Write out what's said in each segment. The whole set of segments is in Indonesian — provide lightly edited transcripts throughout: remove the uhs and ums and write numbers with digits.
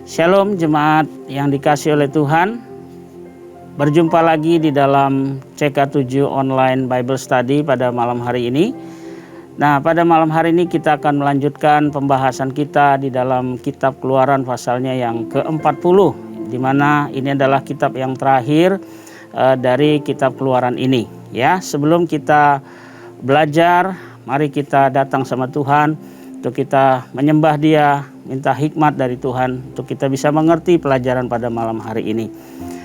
Shalom jemaat yang dikasihi oleh Tuhan. Berjumpa lagi di dalam CK7 Online Bible Study pada malam hari ini. Nah, pada malam hari ini kita akan melanjutkan pembahasan kita di dalam kitab Keluaran pasalnya yang ke-40, di mana ini adalah kitab yang terakhir dari kitab Keluaran ini. Ya, sebelum kita belajar, mari kita datang sama Tuhan untuk kita menyembah Dia, minta hikmat dari Tuhan untuk kita bisa mengerti pelajaran pada malam hari ini.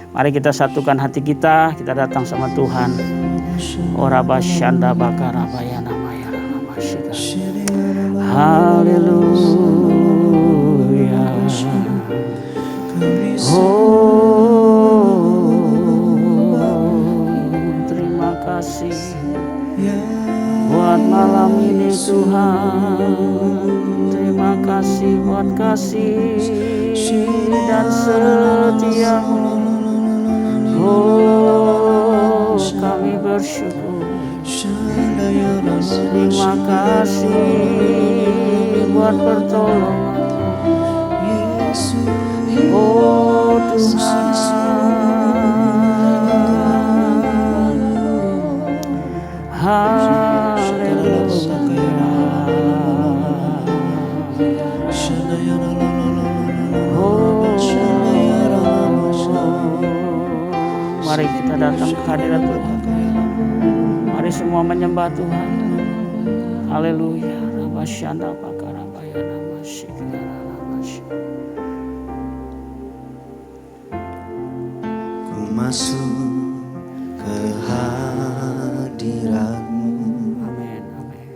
Mari kita satukan hati kita datang sama Tuhan. Ora basyanda bakara bayana maya namasyika. Haleluya. Oh, terima kasih buat malam ini Tuhan. Terima kasih buat kasih dan setiamu. Oh, kami bersyukur. Terima kasih buat pertolongan. Oh Tuhan, mari kita datang ke hadirat Tuhan. Mari semua menyembah Tuhan. Haleluya. Rabasyanda pakarabaya namasyika. Ku masuk ke hadirat-Mu. Amin, amin.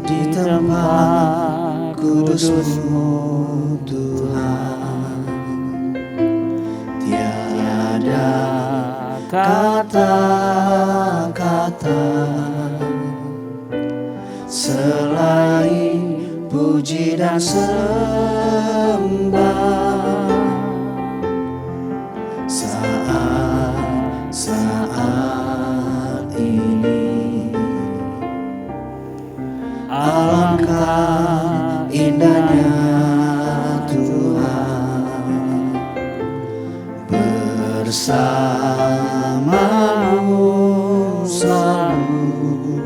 Di tempat kudus-Mu Tuhan, tiada kata-kata selain puji dan sembah. Saat ini alangkah indahnya Tuhan bersamamu selalu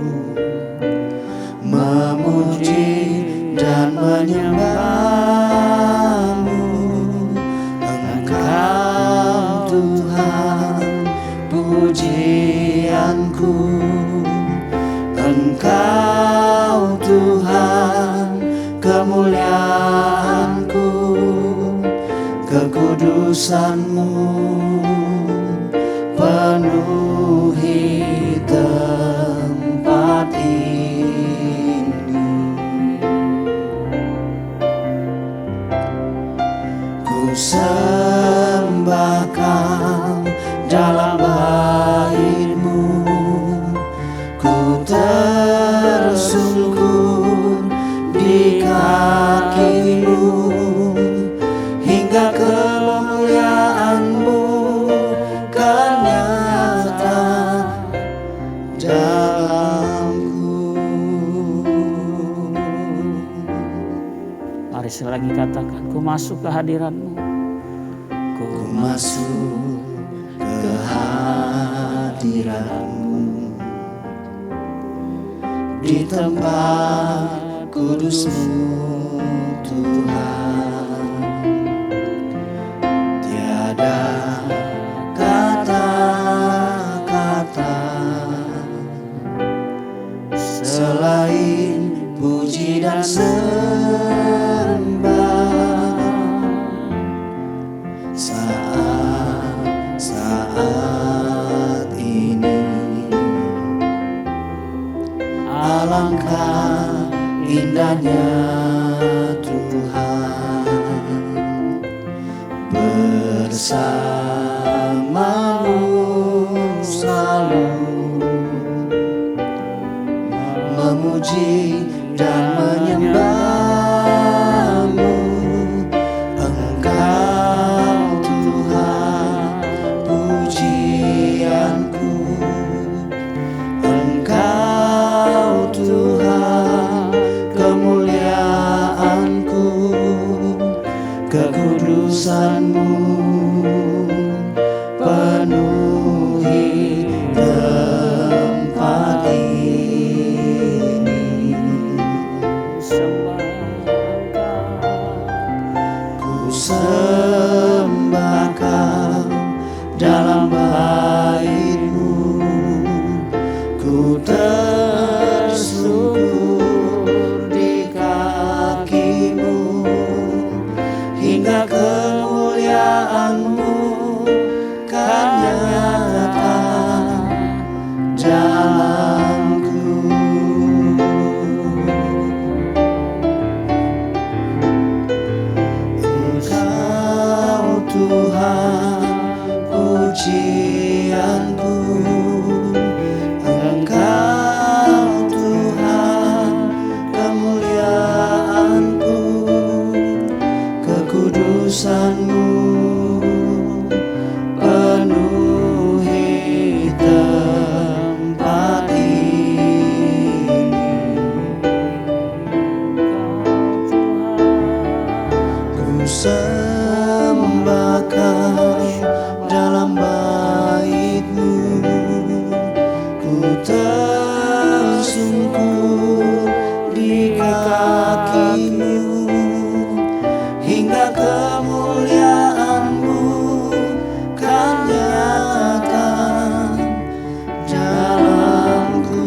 memuji dan menyembah-Mu. Engkau Tuhan pujianku, Engkau Tuhan kemuliaanku, kekudusan-Mu penuhi tempat ini. Ku sembahkan dalam bait-Mu, ku tersungkur di kaki-Mu, hingga kemuliaan-Mu kan nyata dalamku. Mari sekali lagi katakan, ku masuk ke hadirat-Mu. Ku masuk ke hadirat-Mu, di tempat kudus-Mu Tuhan, tiada kata-kata selain puji dan sembah. Saat ini alangkah indahnya kekudusan-Mu penuhi tempat ini. Ku sembah Kau dalam bait-Mu, ku tersungkur di kaki-Mu, hingga kemuliaan-Mu kan nyata dalamku. Engkau Tuhan pujianku, Engkau Tuhan kemuliaanku, kekudusan-Mu penuhi tempat ini. Ku sembah Kau dalam bait-Mu, ku tersungkur di kaki-Mu, hingga kemuliaan-Mu kan nyata dalamku.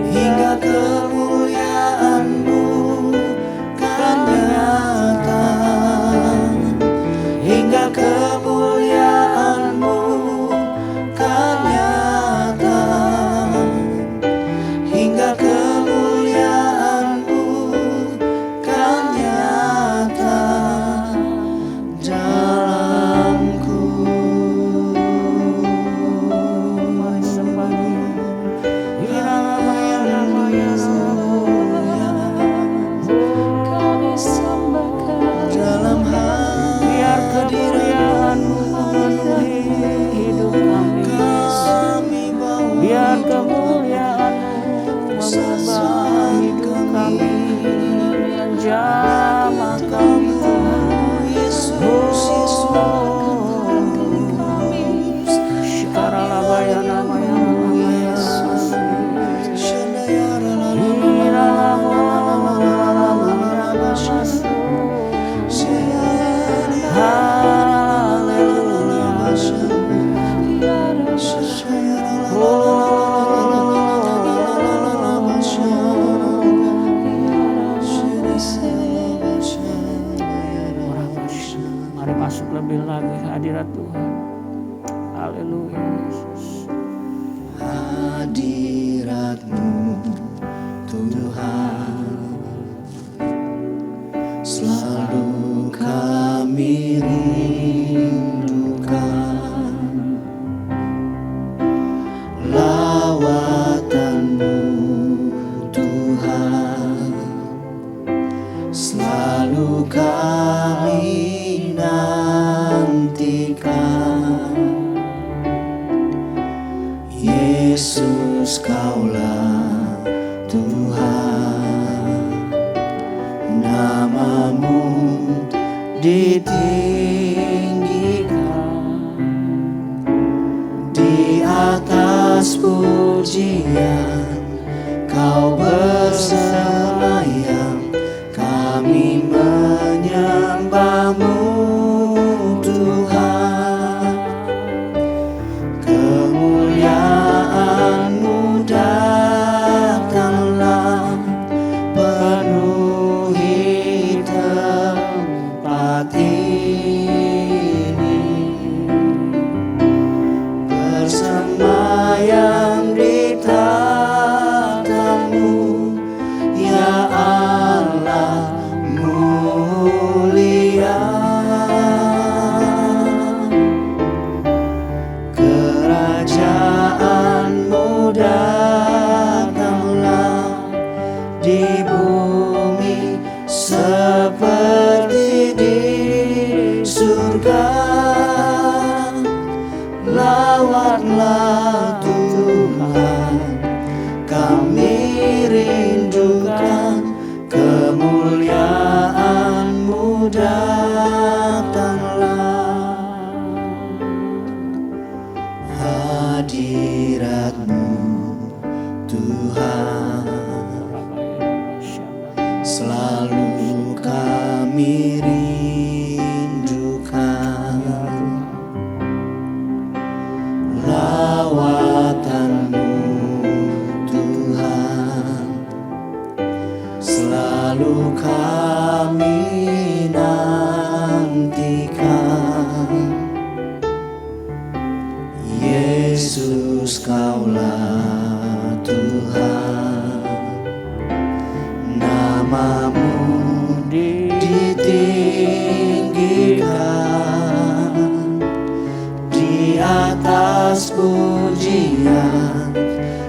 Hingga kemuliaan-Mu kan nyata, hingga kemuliaan-Mu kan nyata, hingga kemuliaan-Mu kan nyata dalamku. Mari sembah Dia. Dalam Biar kemuliaan-Mu memenuhi hidup kami. Biar kemuliaan-Mu mengubah hidup kami, menjamah kami Tuhan. Syukaralah bayana Mari masuk lebih lagi ke hadirat Tuhan. Haleluya Yesus. Hadirat-Mu Tuhan selalu kami rindukan, lawatan-Mu Tuhan selalu kami nantikan. Yesus, Kaulah Tuhan, nama-Mu ditinggikan di atas pujian. Kau bersemayam, kami menyembah-Mu Tuhan. Kemuliaan-Mu datanglah penuhi tempat ini, bersemayam di tata-Mu, ya Allah mulia. Kerajaan-Mu datanglah di bumi seperti di surga. Lawatlah Tuhan, kami rindukan. Tuhan. Selalu kami rindukan lawatan-Mu Tuhan. Selalu kami nantikan, Yesus Kaulah Tuhan. Nama-Mu ditinggikan di atas pujian,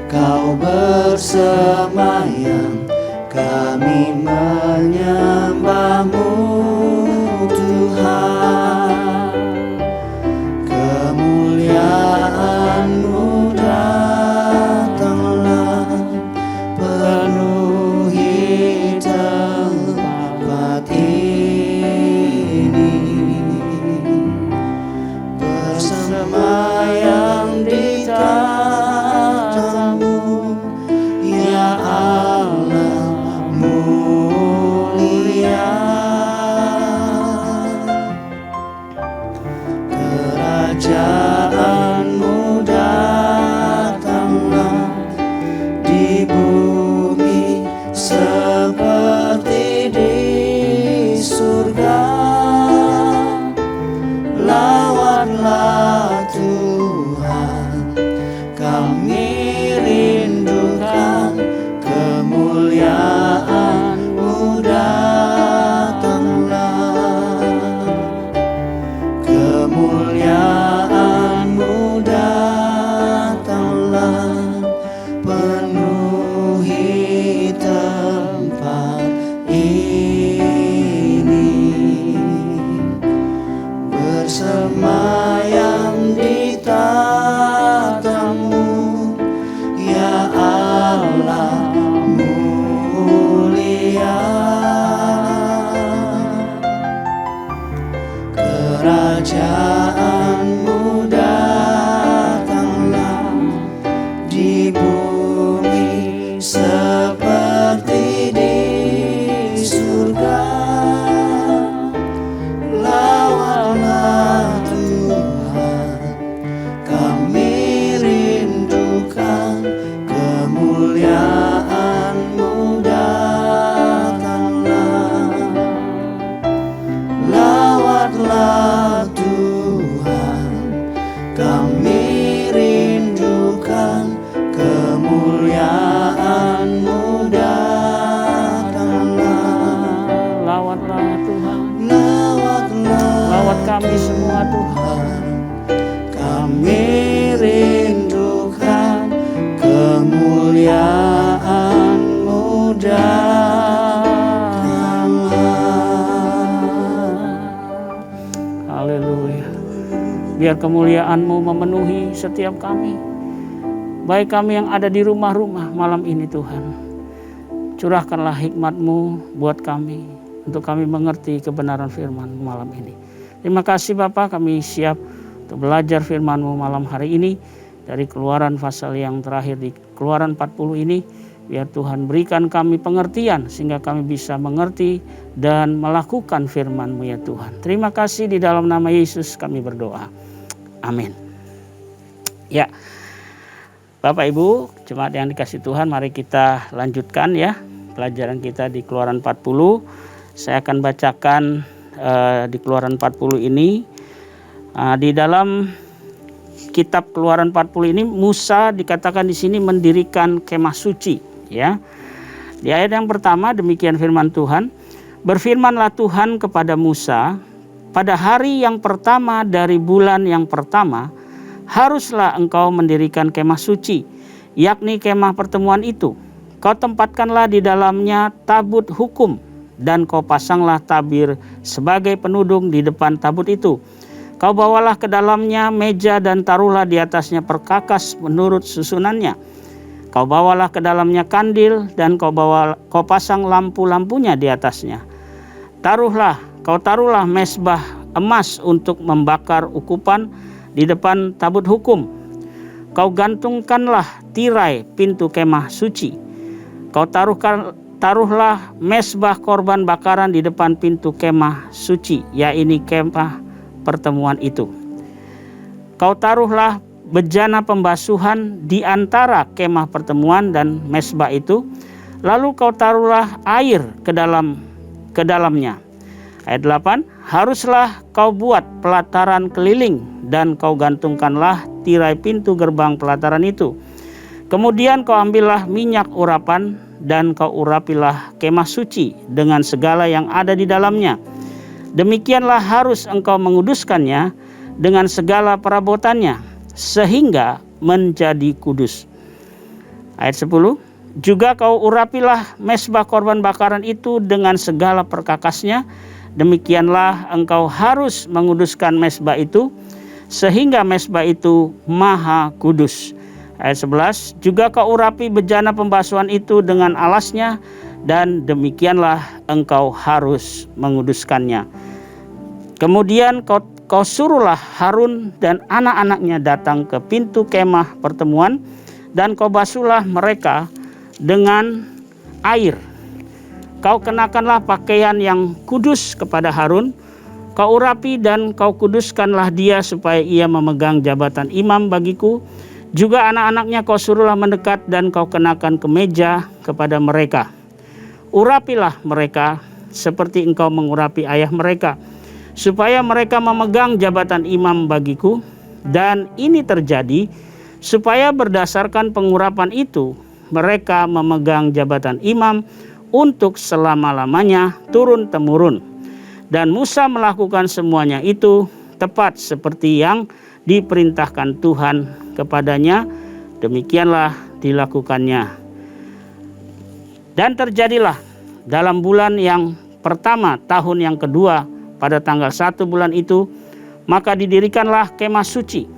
Kau bersemayam, kami menyembah-Mu Tuhan. Kemuliaan-Mu datanglah, penuhi tempat ini. Bersemayam di tahta-Mu, ya Allah mulia. Kerajaan-Mu datanglah di bumi seperti di surga. Lawanlah Tuhan, kami rindukan kemuliaan-Mu datanglah. Kemuliaan-Mu datanglah, penuhi tempat ini. Bersemayam di tahta-Mu, ya Allah mulia. Kerajaan-Mu datanglah di bumi seperti di surga. Lawanlah Tuhan, kami rindukan kemuliaan-Mu datanglah. Lawatlah Tuhan, kami rindukan kemuliaan-Mu datanglah. Lawatlah Tuhan, Lawatlah lawat kami semua Tuhan. kami rindukan kemuliaan-Mu datanglah. Haleluya. Biar kemuliaan-Mu memenuhi setiap kami, baik kami yang ada di rumah-rumah malam ini Tuhan. Curahkanlah hikmat-Mu buat kami, untuk kami mengerti kebenaran firman-Mu malam ini. Terima kasih Bapa, kami siap untuk belajar firman-Mu malam hari ini. Dari Keluaran pasal yang terakhir di Keluaran 40 ini, biar Tuhan berikan kami pengertian sehingga kami bisa mengerti dan melakukan firman-Mu ya Tuhan. Terima kasih, di dalam nama Yesus kami berdoa. Amin. Ya, Bapak Ibu, jemaat yang dikasih Tuhan, mari kita lanjutkan ya pelajaran kita di Keluaran 40. Saya akan bacakan di Keluaran 40 ini. Di dalam kitab Keluaran 40 ini, Musa dikatakan di sini mendirikan kemah suci ya. Di ayat yang pertama demikian firman Tuhan, berfirmanlah Tuhan kepada Musa, pada hari yang pertama dari bulan yang pertama haruslah engkau mendirikan kemah suci, yakni kemah pertemuan itu. Kau tempatkanlah di dalamnya tabut hukum, dan kau pasanglah tabir sebagai penudung di depan tabut itu. Kau bawalah ke dalamnya meja dan taruhlah di atasnya perkakas menurut susunannya. Kau bawalah ke dalamnya kandil dan kau pasang lampu-lampunya di atasnya. Kau taruhlah mezbah emas untuk membakar ukupan di depan tabut hukum. kau gantungkanlah tirai pintu kemah suci. Kau taruhlah mezbah korban bakaran di depan pintu kemah suci, yaitu kemah pertemuan itu. Kau taruhlah bejana pembasuhan di antara kemah pertemuan dan mezbah itu, lalu kau taruhlah air ke dalamnya. Ayat 8, haruslah kau buat pelataran keliling dan kau gantungkanlah tirai pintu gerbang pelataran itu. Kemudian kau ambillah minyak urapan dan kau urapilah kemah suci dengan segala yang ada di dalamnya. Demikianlah harus engkau menguduskannya dengan segala perabotannya, sehingga menjadi kudus. Ayat 10, juga kau urapilah mezbah korban bakaran itu dengan segala perkakasnya. Demikianlah engkau harus menguduskan mezbah itu, sehingga mezbah itu maha kudus. Ayat 11, juga kau urapi bejana pembasuhan itu dengan alasnya, dan demikianlah engkau harus menguduskannya. Kemudian kau suruhlah Harun dan anak-anaknya datang ke pintu kemah pertemuan, dan kau basuhlah mereka dengan air. Kau kenakanlah pakaian yang kudus kepada Harun, kau urapi dan kau kuduskanlah dia supaya ia memegang jabatan imam bagiku. Juga anak-anaknya kau suruhlah mendekat dan kau kenakan kemeja kepada mereka. Urapilah mereka seperti engkau mengurapi ayah mereka, supaya mereka memegang jabatan imam bagiku. Dan ini terjadi supaya berdasarkan pengurapan itu mereka memegang jabatan imam untuk selama-lamanya turun-temurun. Dan Musa melakukan semuanya itu tepat seperti yang diperintahkan Tuhan kepadanya, demikianlah dilakukannya. Dan terjadilah dalam bulan yang pertama tahun yang kedua pada tanggal 1 bulan itu, maka didirikanlah kemah suci.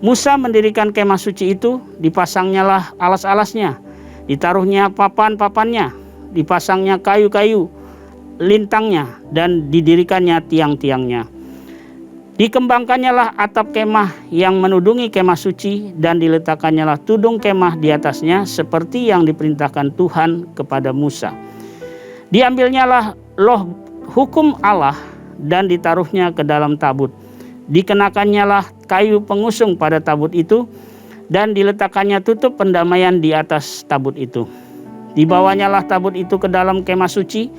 Musa mendirikan kemah suci itu, dipasangnyalah alas-alasnya, ditaruhnya papan-papannya, dipasangnya kayu-kayu lintangnya, dan didirikannya tiang-tiangnya. Dikembangkannyalah atap kemah yang menudungi kemah suci, dan diletakannyalah tudung kemah di atasnya seperti yang diperintahkan Tuhan kepada Musa. Diambilnyalah loh hukum Allah dan ditaruhnya ke dalam tabut. Dikenakannyalah kayu pengusung pada tabut itu, dan diletakkannya tutup pendamaian di atas tabut itu. Dibawanyalah tabut itu ke dalam kemah suci,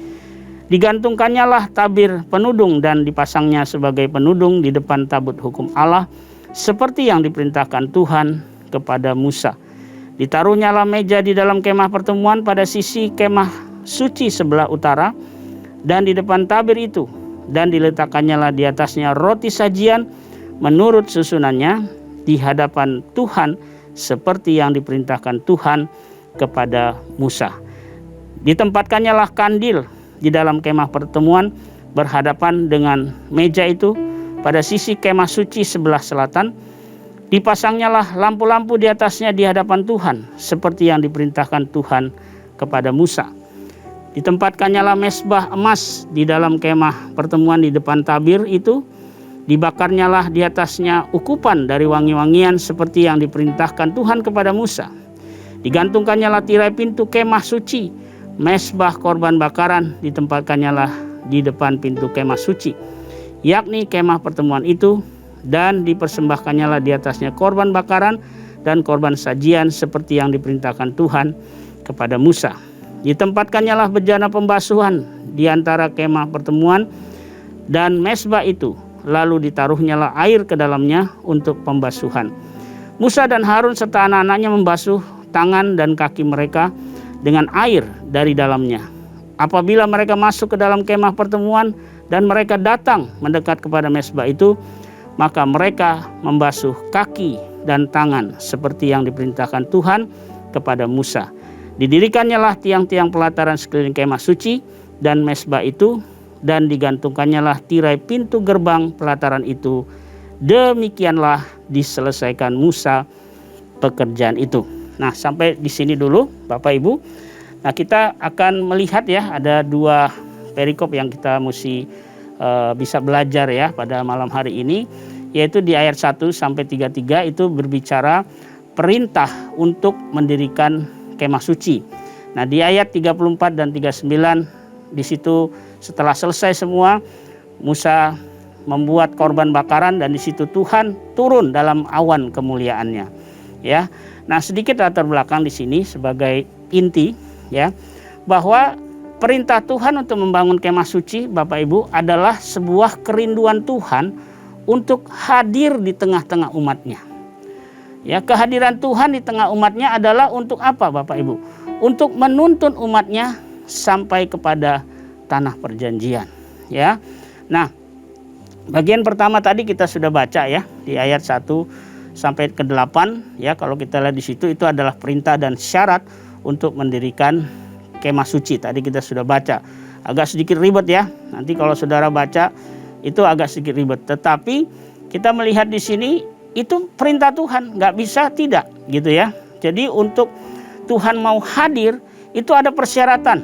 digantungkannyalah tabir penudung dan dipasangnya sebagai penudung di depan tabut hukum Allah, seperti yang diperintahkan Tuhan kepada Musa. Ditaruhnyalah meja di dalam kemah pertemuan pada sisi kemah suci sebelah utara, dan di depan tabir itu, dan diletakannyalah di atasnya roti sajian menurut susunannya di hadapan Tuhan, seperti yang diperintahkan Tuhan kepada Musa. Ditempatkannyalah kandil di dalam kemah pertemuan berhadapan dengan meja itu pada sisi kemah suci sebelah selatan. Dipasangnyalah lampu-lampu di atasnya di hadapan Tuhan, seperti yang diperintahkan Tuhan kepada Musa. Ditempatkannyalah mezbah emas di dalam kemah pertemuan di depan tabir itu. Dibakarnyalah di atasnya ukupan dari wangi-wangian seperti yang diperintahkan Tuhan kepada Musa. Digantungkannyalah tirai pintu kemah suci, mezbah korban bakaran ditempatkannyalah di depan pintu kemah suci, yakni kemah pertemuan itu, dan dipersembahkannyalah di atasnya korban bakaran dan korban sajian seperti yang diperintahkan Tuhan kepada Musa. Ditempatkannyalah bejana pembasuhan di antara kemah pertemuan dan mezbah itu, lalu ditaruhnyalah air ke dalamnya untuk pembasuhan. Musa dan Harun serta anak-anaknya membasuh tangan dan kaki mereka dengan air dari dalamnya. Apabila mereka masuk ke dalam kemah pertemuan dan mereka datang mendekat kepada mezbah itu, maka mereka membasuh kaki dan tangan seperti yang diperintahkan Tuhan kepada Musa. Didirikannya tiang-tiang pelataran sekeliling kemah suci dan mezbah itu, dan digantungkannyalah tirai pintu gerbang pelataran itu. Demikianlah diselesaikan Musa pekerjaan itu. Nah, sampai di sini dulu Bapak Ibu. Nah, kita akan melihat ya, ada dua perikop yang kita mesti bisa belajar ya pada malam hari ini. yaitu di ayat 1 sampai 33 itu berbicara perintah untuk mendirikan kemah suci. Nah, di ayat 34 dan 39 di situ setelah selesai semua, Musa membuat korban bakaran dan di situ Tuhan turun dalam awan kemuliaannya. Ya. Nah, sedikit latar belakang di sini sebagai inti ya, bahwa perintah Tuhan untuk membangun kemah suci, Bapak Ibu, adalah sebuah kerinduan Tuhan untuk hadir di tengah-tengah umatnya. Ya, kehadiran Tuhan di tengah umatnya adalah untuk apa, Bapak Ibu? Untuk menuntun umatnya sampai kepada tanah perjanjian. Ya, nah, bagian pertama tadi kita sudah baca ya di ayat 1 sampai ke 8 ya, kalau kita lihat di situ itu adalah perintah dan syarat untuk mendirikan kemah suci. Tadi kita sudah baca. Agak sedikit ribet ya. Nanti kalau saudara baca itu agak sedikit ribet. Tetapi kita melihat di sini itu perintah Tuhan, nggak bisa tidak gitu ya. Jadi untuk Tuhan mau hadir itu ada persyaratan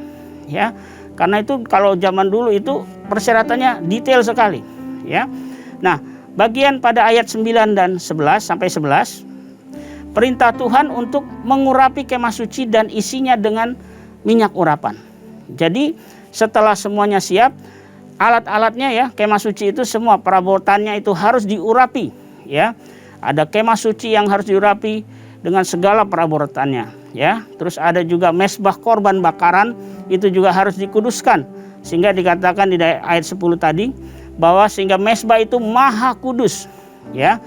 ya. Karena itu kalau zaman dulu itu persyaratannya detail sekali ya. Nah, bagian pada ayat 9 dan 11 sampai 11 perintah Tuhan untuk mengurapi kemah suci dan isinya dengan minyak urapan. Jadi setelah semuanya siap, alat-alatnya ya, kemah suci itu semua perabotannya itu harus diurapi ya. Ada kemah suci yang harus diurapi dengan segala perabotannya ya. Terus ada juga mezbah korban bakaran itu juga harus dikuduskan. Sehingga dikatakan di ayat 10 tadi bahwa sehingga mezbah itu maha kudus ya.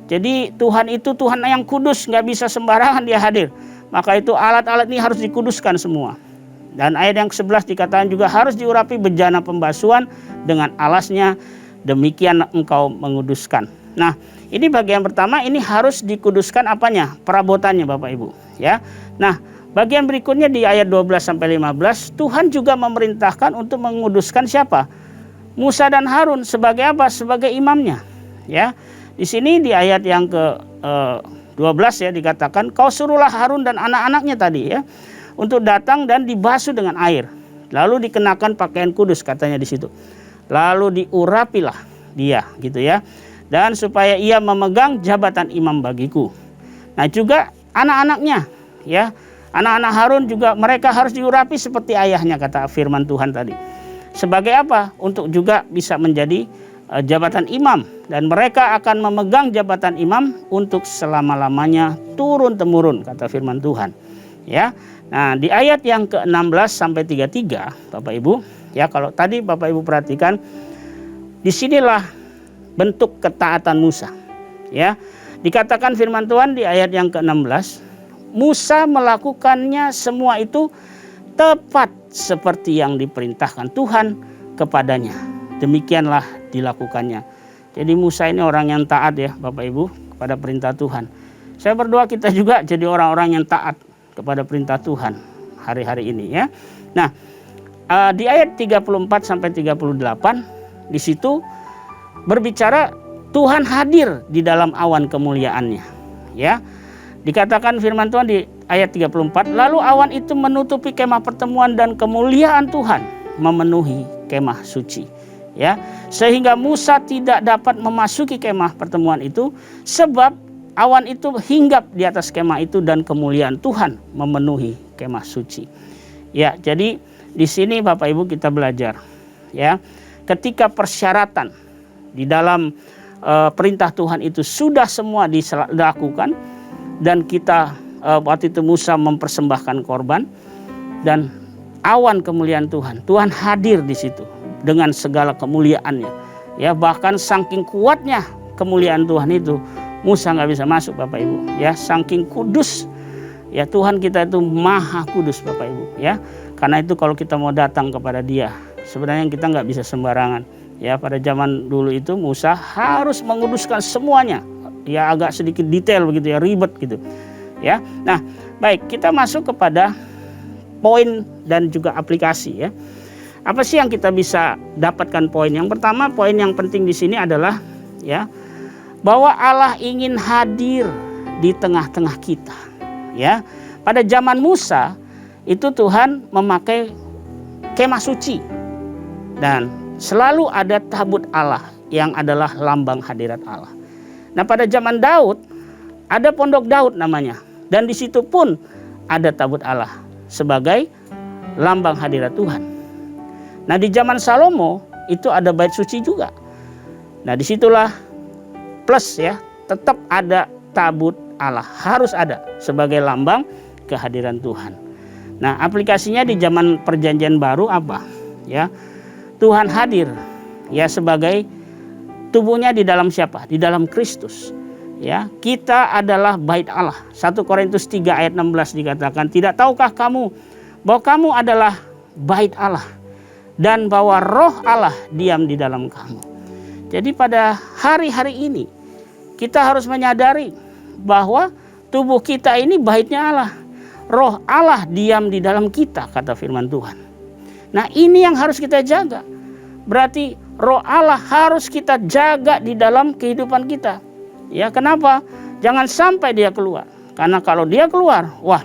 Jadi Tuhan itu Tuhan yang kudus, nggak bisa sembarangan dia hadir. Maka itu alat-alat ini harus dikuduskan semua. Dan ayat yang ke-11 dikatakan juga harus diurapi bejana pembasuhan dengan alasnya, demikian engkau menguduskan. Nah, ini bagian pertama, ini harus dikuduskan apanya? Perabotannya Bapak Ibu ya. Nah, bagian berikutnya di ayat 12 sampai 15 Tuhan juga memerintahkan untuk menguduskan siapa? Musa dan Harun sebagai apa? Sebagai imamnya ya. Di sini di ayat yang ke-12 ya dikatakan kau suruhlah Harun dan anak-anaknya tadi ya untuk datang dan dibasuh dengan air. Lalu dikenakan pakaian kudus katanya di situ. Lalu diurapilah dia gitu ya. Dan supaya ia memegang jabatan imam bagiku. Nah, juga anak-anaknya ya. Anak-anak Harun juga mereka harus diurapi seperti ayahnya kata firman Tuhan tadi. Sebagai apa? Untuk juga bisa menjadi jabatan imam dan mereka akan memegang jabatan imam untuk selama-lamanya turun-temurun kata firman Tuhan. Ya. Nah, di ayat yang ke-16 sampai 33 Bapak Ibu, ya kalau tadi Bapak Ibu perhatikan disinilah bentuk ketaatan Musa. Ya. Dikatakan firman Tuhan di ayat yang ke-16, Musa melakukannya semua itu tepat seperti yang diperintahkan Tuhan kepadanya. Demikianlah dilakukannya. Jadi Musa ini orang yang taat ya Bapak Ibu kepada perintah Tuhan. Saya berdoa kita juga jadi orang-orang yang taat kepada perintah Tuhan hari-hari ini ya. Nah, di ayat 34 sampai 38 di situ berbicara Tuhan hadir di dalam awan kemuliaannya ya. Dikatakan firman Tuhan di ayat 34, lalu awan itu menutupi kemah pertemuan dan kemuliaan Tuhan memenuhi kemah suci ya. Sehingga Musa tidak dapat memasuki kemah pertemuan itu sebab awan itu hinggap di atas kemah itu dan kemuliaan Tuhan memenuhi kemah suci. Ya, jadi di sini Bapak Ibu kita belajar ya, ketika persyaratan di dalam perintah Tuhan itu sudah semua dilakukan dan kita waktu itu Musa mempersembahkan korban dan awan kemuliaan Tuhan. Tuhan hadir di situ dengan segala kemuliaannya. Ya, bahkan saking kuatnya kemuliaan Tuhan itu Musa nggak bisa masuk Bapak Ibu. Ya, saking kudus. Ya, Tuhan kita itu maha kudus Bapak Ibu. Ya, karena itu kalau kita mau datang kepada Dia, sebenarnya kita nggak bisa sembarangan. Ya, pada zaman dulu itu Musa harus menguduskan semuanya. Ya, agak sedikit detail begitu ya, ribet gitu. Ya, nah baik kita masuk kepada poin dan juga aplikasi ya. Apa sih yang kita bisa dapatkan poin? Yang pertama, poin yang penting di sini adalah ya bahwa Allah ingin hadir di tengah-tengah kita. Ya, pada zaman Musa itu Tuhan memakai kemah suci dan selalu ada tabut Allah yang adalah lambang hadirat Allah. Nah, pada zaman Daud ada pondok Daud namanya, dan di situ pun ada tabut Allah sebagai lambang hadirat Tuhan. Nah, di zaman Salomo itu ada bait suci juga. Nah, disitulah plus ya, tetap ada tabut Allah, harus ada sebagai lambang kehadiran Tuhan. Nah, aplikasinya di zaman Perjanjian Baru apa? Ya, Tuhan hadir ya sebagai tubuhnya di dalam siapa? Di dalam Kristus. Ya, kita adalah bait Allah. 1 Korintus 3 ayat 16 dikatakan, tidak tahukah kamu bahwa kamu adalah bait Allah dan bahwa roh Allah diam di dalam kamu. Jadi pada hari-hari ini kita harus menyadari bahwa tubuh kita ini baitnya Allah. Roh Allah diam di dalam kita, kata firman Tuhan. Nah, ini yang harus kita jaga. Berarti roh Allah harus kita jaga di dalam kehidupan kita. Ya, kenapa? Jangan sampai dia keluar. Karena kalau dia keluar, wah,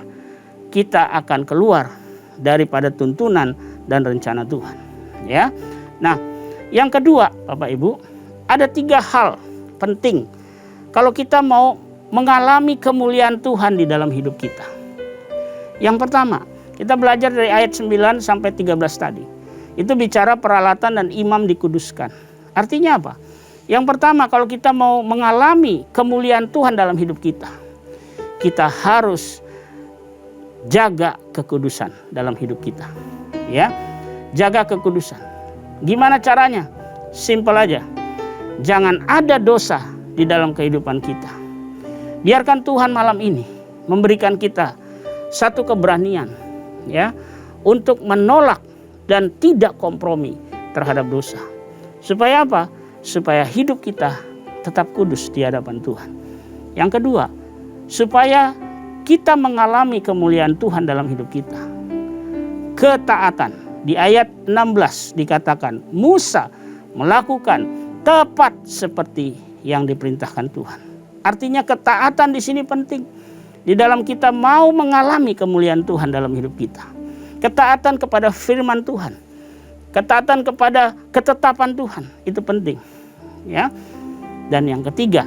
kita akan keluar daripada tuntunan dan rencana Tuhan. Ya. Nah, yang kedua, Bapak Ibu, ada 3 hal penting kalau kita mau mengalami kemuliaan Tuhan di dalam hidup kita. Yang pertama, kita belajar dari ayat 9 sampai 13 tadi. Itu bicara peralatan dan imam dikuduskan. Artinya apa? Yang pertama, kalau kita mau mengalami kemuliaan Tuhan dalam hidup kita, kita harus jaga kekudusan dalam hidup kita. Ya, jaga kekudusan. Gimana caranya? Simpel aja. Jangan ada dosa di dalam kehidupan kita. Biarkan Tuhan malam ini memberikan kita satu keberanian, ya, untuk menolak dan tidak kompromi terhadap dosa. Supaya apa? Supaya hidup kita tetap kudus di hadapan Tuhan. Yang kedua, supaya kita mengalami kemuliaan Tuhan dalam hidup kita. Ketaatan. Di ayat 16 dikatakan Musa melakukan tepat seperti yang diperintahkan Tuhan. Artinya ketaatan di sini penting. Di dalam kita mau mengalami kemuliaan Tuhan dalam hidup kita. Ketaatan kepada firman Tuhan. Ketaatan kepada ketetapan Tuhan, itu penting, ya. Dan yang ketiga,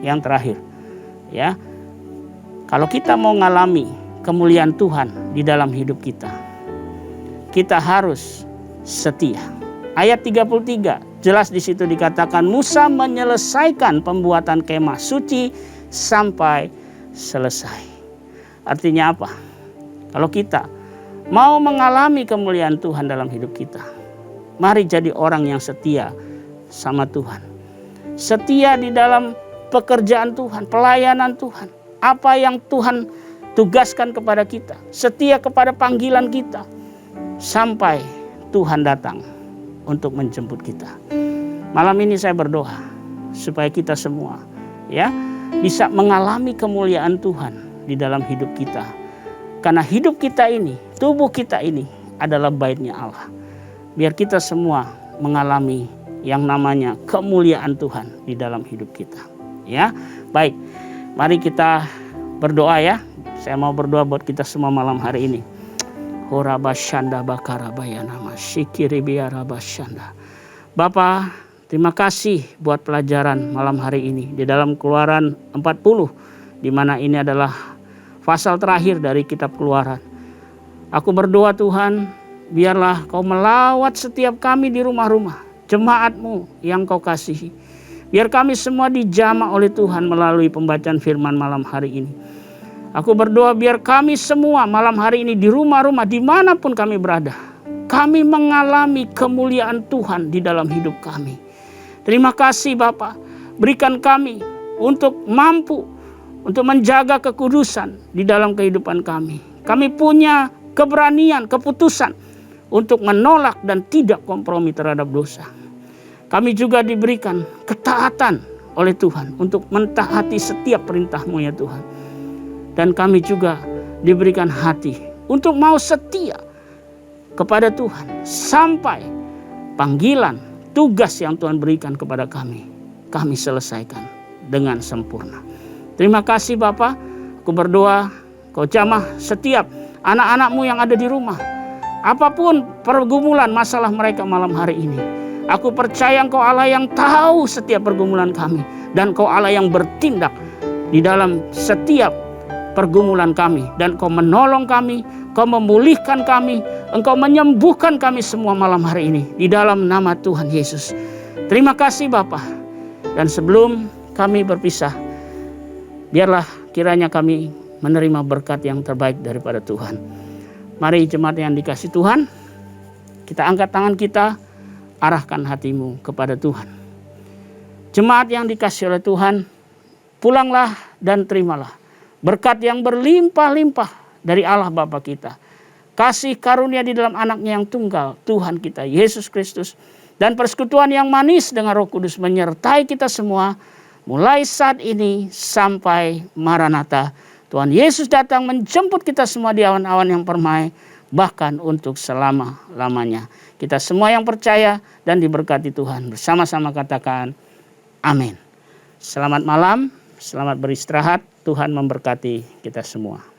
yang terakhir, ya, kalau kita mau mengalami kemuliaan Tuhan di dalam hidup kita, kita harus setia. Ayat 33 jelas di situ dikatakan Musa menyelesaikan pembuatan kemah suci sampai selesai. Artinya apa? Kalau kita mau mengalami kemuliaan Tuhan dalam hidup kita, mari jadi orang yang setia sama Tuhan. Setia di dalam pekerjaan Tuhan, pelayanan Tuhan. Apa yang Tuhan tugaskan kepada kita. Setia kepada panggilan kita. Sampai Tuhan datang untuk menjemput kita. Malam ini saya berdoa supaya kita semua, ya, bisa mengalami kemuliaan Tuhan di dalam hidup kita. Karena hidup kita ini, tubuh kita ini adalah baitnya Allah. Biar kita semua mengalami yang namanya kemuliaan Tuhan di dalam hidup kita. Ya, baik. Mari kita berdoa ya. Saya mau berdoa buat kita semua malam hari ini. Horabashanda bakarabayana masikiribiarabashanda. Bapa, terima kasih buat pelajaran malam hari ini di dalam Keluaran 40, di mana ini adalah pasal terakhir dari kitab Keluaran. Aku berdoa Tuhan, biarlah Kau melawat setiap kami di rumah-rumah, jemaat-Mu yang Kau kasihi. Biar kami semua dijamah oleh Tuhan melalui pembacaan firman malam hari ini. Aku berdoa biar kami semua malam hari ini di rumah-rumah dimanapun kami berada, kami mengalami kemuliaan Tuhan di dalam hidup kami. Terima kasih Bapa, berikan kami untuk mampu untuk menjaga kekudusan di dalam kehidupan kami. Kami punya keberanian, keputusan untuk menolak dan tidak kompromi terhadap dosa. Kami juga diberikan ketaatan oleh Tuhan untuk mentaati setiap perintah-Mu ya Tuhan. Dan kami juga diberikan hati untuk mau setia kepada Tuhan sampai panggilan, tugas yang Tuhan berikan kepada kami selesaikan dengan sempurna. Terima kasih Bapa, aku berdoa Kau jamah setiap anak-anak-Mu yang ada di rumah. Apapun pergumulan masalah mereka malam hari ini, Aku percaya Engkau Allah yang tahu setiap pergumulan kami. Dan Engkau Allah yang bertindak di dalam setiap pergumulan kami. Dan Engkau menolong kami, Engkau memulihkan kami, Engkau menyembuhkan kami semua malam hari ini. Di dalam nama Tuhan Yesus. Terima kasih Bapa. Dan sebelum kami berpisah, biarlah kiranya kami menerima berkat yang terbaik daripada Tuhan. Mari jemaat yang dikasih Tuhan, kita angkat tangan kita, arahkan hatimu kepada Tuhan. Jemaat yang dikasih oleh Tuhan, pulanglah dan terimalah berkat yang berlimpah-limpah dari Allah Bapa kita. Kasih karunia di dalam anaknya yang tunggal, Tuhan kita Yesus Kristus. Dan persekutuan yang manis dengan Roh Kudus menyertai kita semua. Mulai saat ini sampai Maranatha. Tuhan Yesus datang menjemput kita semua di awan-awan yang permai. Bahkan untuk selama-lamanya. Kita semua yang percaya dan diberkati Tuhan. Bersama-sama katakan amin. Selamat malam, selamat beristirahat. Tuhan memberkati kita semua.